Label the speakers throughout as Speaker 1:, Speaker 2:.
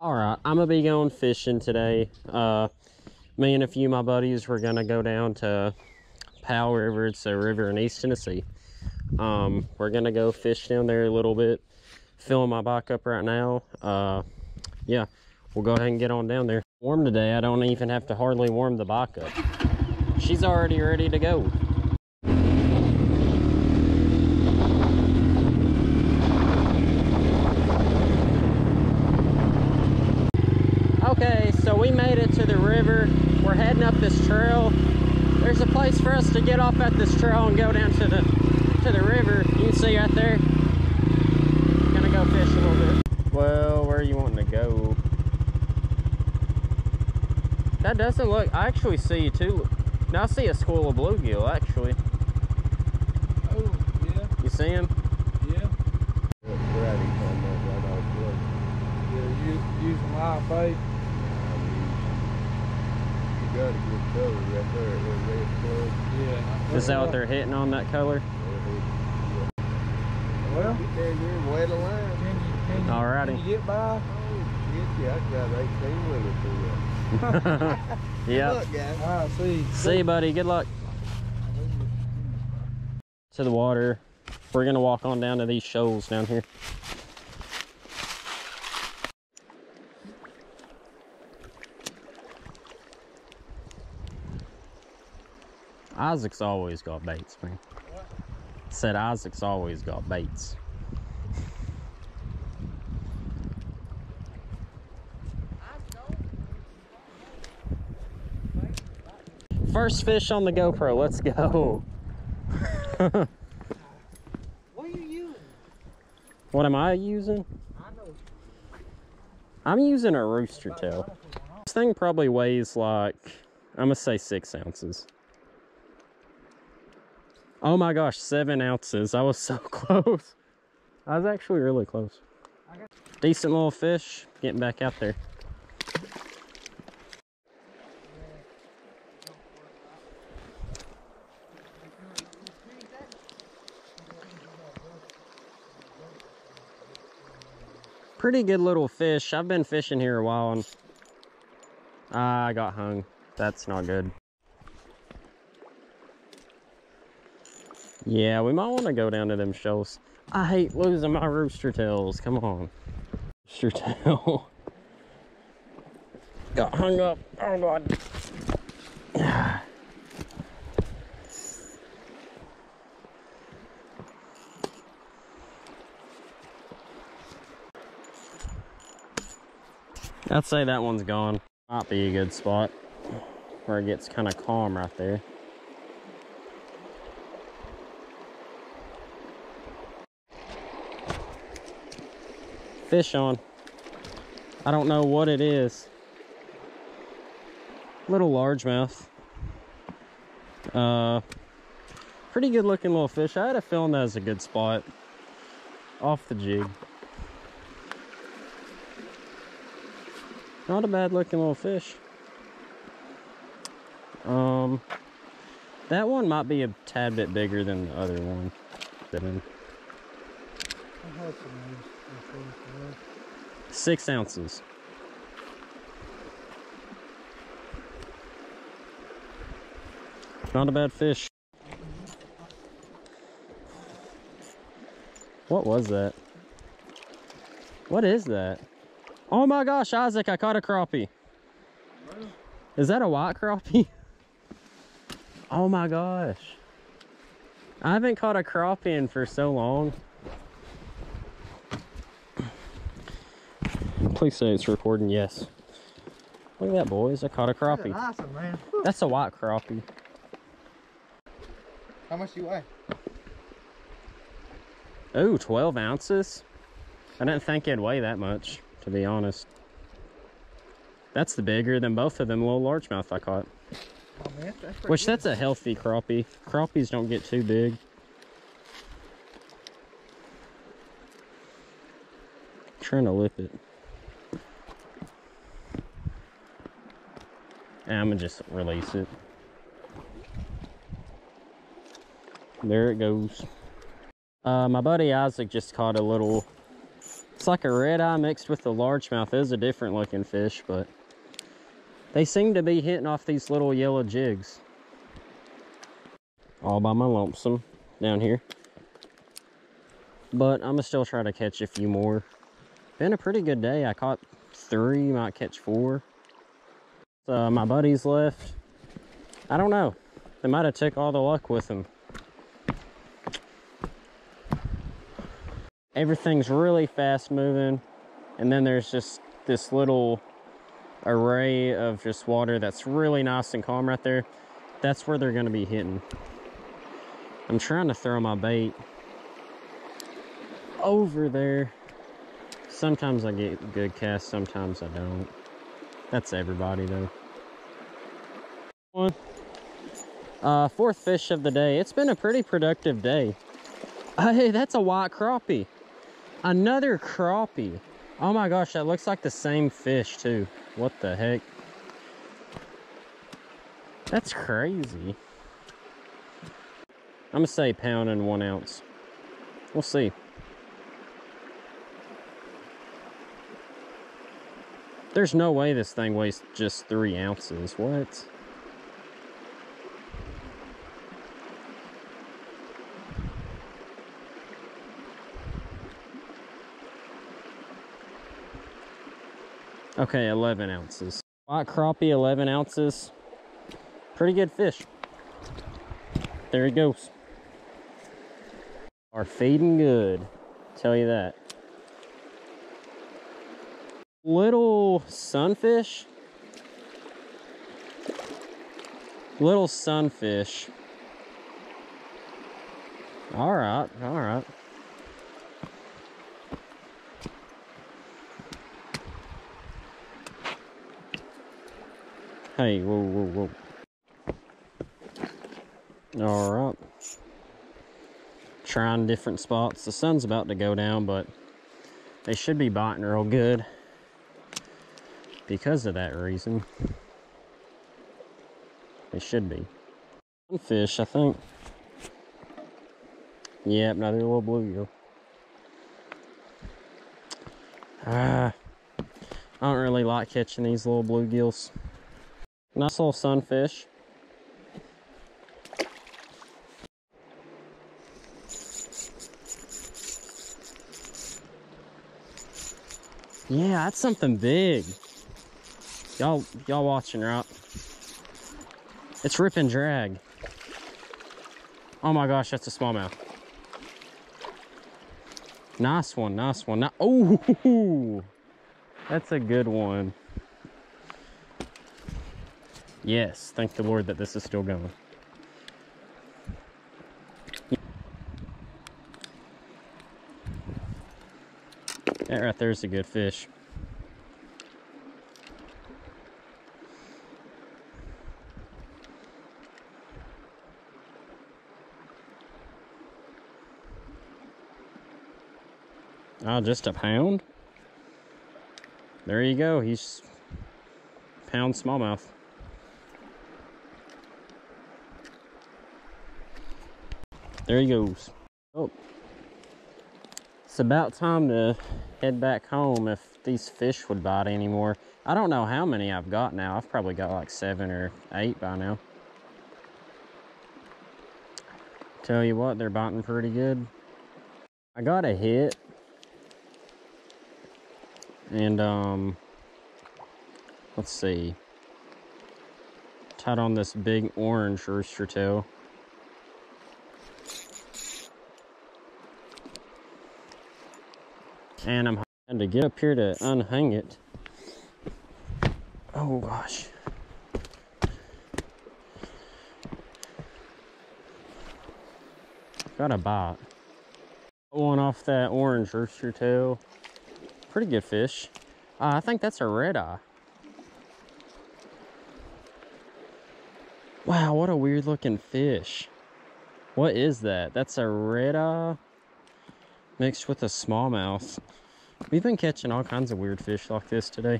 Speaker 1: All right, I'm gonna be going fishing today. Me and a few of my buddies were gonna go down to Powell River. It's a river in East Tennessee. We're gonna go fish down there a little bit. Filling my bike up right now. Yeah, we'll go ahead and get on down there. Warm today. I don't even have to hardly warm the bike up. She's already ready to go. Okay, so we made it to the river. We're heading up this trail. There's a place for us to get off at this trail and go down to the river. You can see right there. Gonna go fish a little bit. Well, where are you wanting to go? That doesn't look. I actually see two. Now I see a school of bluegill actually.
Speaker 2: Oh yeah.
Speaker 1: You see him?
Speaker 2: Yeah. Yeah, using live bait.
Speaker 3: Got a good color right there, a little red plug.
Speaker 2: Yeah.
Speaker 1: Is that what they're hitting on, that color?
Speaker 2: Well,
Speaker 3: Get there, you're wet a line.
Speaker 1: Alrighty.
Speaker 2: Can you get by?
Speaker 3: Oh, shit, I got 18 with it through that.
Speaker 1: Yep.
Speaker 3: Look, guys.
Speaker 2: I see.
Speaker 1: See you, buddy. Good luck. To the water. We're gonna walk on down to these shoals down here. Isaac's always got baits, man.
Speaker 2: What?
Speaker 1: Said Isaac's always got baits. First fish on the GoPro, let's go.
Speaker 2: What are you using?
Speaker 1: What am I using?
Speaker 2: I know.
Speaker 1: I'm using a rooster tail. This thing probably weighs like, I'm gonna say 6 ounces. Oh my gosh, 7 ounces. I was so close. I was actually really close. Decent little fish. Getting back out there. Pretty good little fish. I've been fishing here a while and I got hung. That's not good. Yeah, we might want to go down to them shoals. I hate losing my rooster tails. Come on. Rooster tail. Got hung up. Oh, God. I'd say that one's gone. Might be a good spot where it gets kind of calm right there. Fish on. I don't know what it is. Little largemouth. Pretty good looking little fish. I had a feeling that was a good spot. Off the jig. Not a bad looking little fish. That one might be a tad bit bigger than the other one.
Speaker 2: I had some of these.
Speaker 1: 6 ounces. Not a bad fish. What was that? What is that? Oh my gosh, Isaac, I caught a crappie. Is that a white crappie? Oh my gosh. I haven't caught a crappie in for so long. Please say it's recording. Yes. Look at that, boys. I caught a crappie.
Speaker 2: That's awesome, man.
Speaker 1: That's a white crappie.
Speaker 2: How much do you weigh?
Speaker 1: Ooh, 12 ounces? I didn't think it'd weigh that much, to be honest. That's the bigger than both of them little largemouth I caught.
Speaker 2: Oh, man,
Speaker 1: Which, that's a healthy crappie. Crappies don't get too big. Trying to lip it. And I'm gonna just release it. There it goes. My buddy Isaac just caught a little It's like a red eye mixed with the largemouth. It is a different looking fish, but they seem to be hitting off these little yellow jigs. All by my lonesome down here. But I'm gonna still try to catch a few more. Been a pretty good day. I caught 3, might catch 4. So my buddies left. I don't know. They might have took all the luck with them. Everything's really fast moving, and then there's just this little array of just water that's really nice and calm right there. That's where they're going to be hitting. I'm trying to throw my bait over there. Sometimes I get good casts, sometimes I don't. That's everybody though. One. 4th fish of the day. It's been a pretty productive day. Hey, that's a white crappie. Another crappie. Oh my gosh, that looks like the same fish too. What the heck? That's crazy. I'm gonna say pound and 1 ounce. We'll see. There's no way this thing weighs just 3 ounces. What? Okay, 11 ounces. White crappie, 11 ounces. Pretty good fish. There he goes. Are feeding good, tell you that. Little sunfish. Little sunfish. All right, all right. Hey, whoa, whoa, whoa. All right. Trying different spots. The sun's about to go down, but they should be biting real good because of that reason. They should be. One fish, I think. Yep, another little bluegill. I don't really like catching these little bluegills. Nice little sunfish. Yeah, that's something big. Y'all watching, right? It's rip and drag. Oh my gosh, that's a smallmouth. Nice one, nice one. Oh, that's a good one. Yes, thank the Lord that this is still going. That right there is a good fish. Oh, just a pound? There you go. He's pound smallmouth. There he goes. Oh. It's about time to head back home if these fish would bite anymore. I don't know how many I've got now. I've probably got like 7 or 8 by now. Tell you what, they're biting pretty good. I got a hit. And let's see. Tied on this big orange rooster tail. And I'm trying to get up here to unhang it. Oh gosh. Got a bite. One off that orange rooster tail. Pretty good fish. I think that's a red eye. Wow, what a weird looking fish. What is that? That's a red eye mixed with a smallmouth. We've been catching all kinds of weird fish like this today.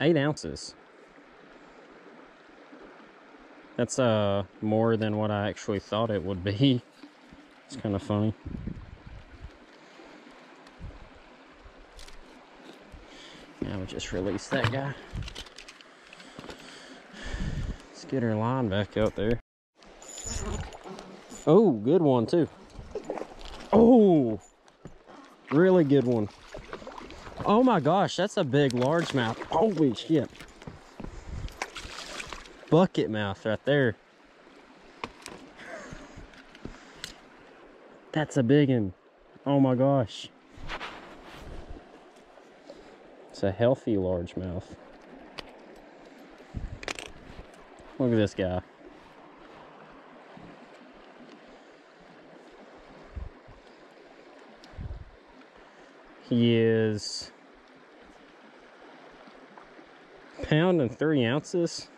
Speaker 1: 8 ounces. That's more than what I actually thought it would be. It's kind of funny. Now we'll just release that guy. Let's get her line back out there. Oh, good one too. Oh, really good one. Oh my gosh, that's a big largemouth. Holy shit. Bucket mouth right there. That's a big one. Oh my gosh. It's a healthy largemouth. Look at this guy. He is pound and 3 ounces.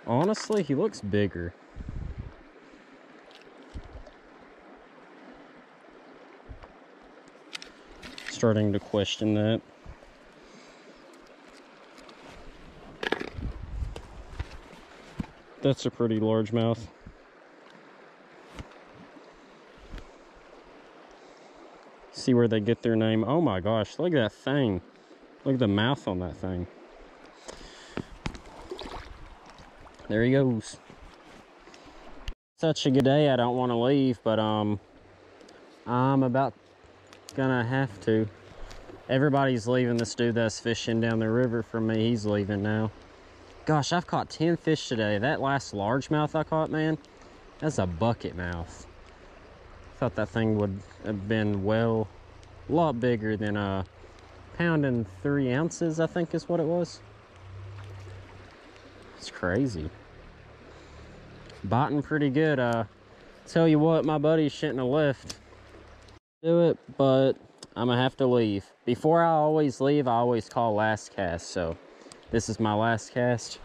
Speaker 1: Honestly, he looks bigger. Starting to question that. That's a pretty largemouth. See where they get their name. Oh my gosh, look at that thing. Look at the mouth on that thing. There he goes. Such a good day, I don't want to leave, but I'm about gonna have to. Everybody's leaving. This dude that's fishing down the river from me, he's leaving now. Gosh, I've caught 10 fish today. That last largemouth I caught, man, that's a bucket mouth. Thought that thing would have been, well, a lot bigger than a pound and 3 ounces, I think is what it was. It's crazy. Biting pretty good. Tell you what, my buddy shouldn't have left. Do it, but I'm gonna have to leave. Before I always leave, I always call last cast, so this is my last cast.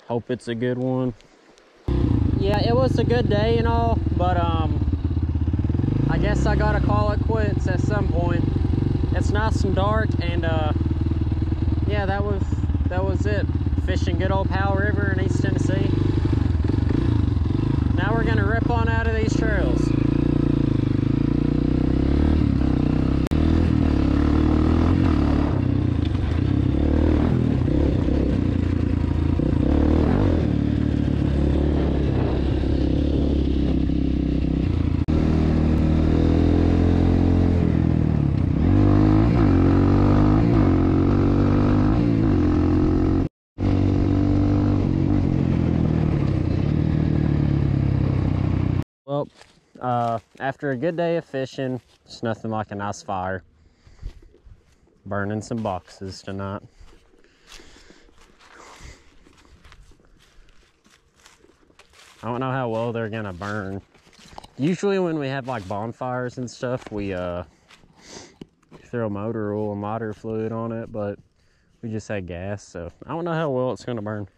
Speaker 1: Hope it's a good one. Yeah, it was a good day and all, but I guess I gotta call it quits at some point. It's nice and dark, and yeah, that was it. Fishing good old Powell River in East Tennessee. Now we're gonna rip on out of these trails. Well, after a good day of fishing, it's nothing like a nice fire. Burning some boxes tonight. I don't know how well they're gonna burn. Usually when we have like bonfires and stuff, we throw motor oil and lighter fluid on it, but we just had gas, so I don't know how well it's gonna burn.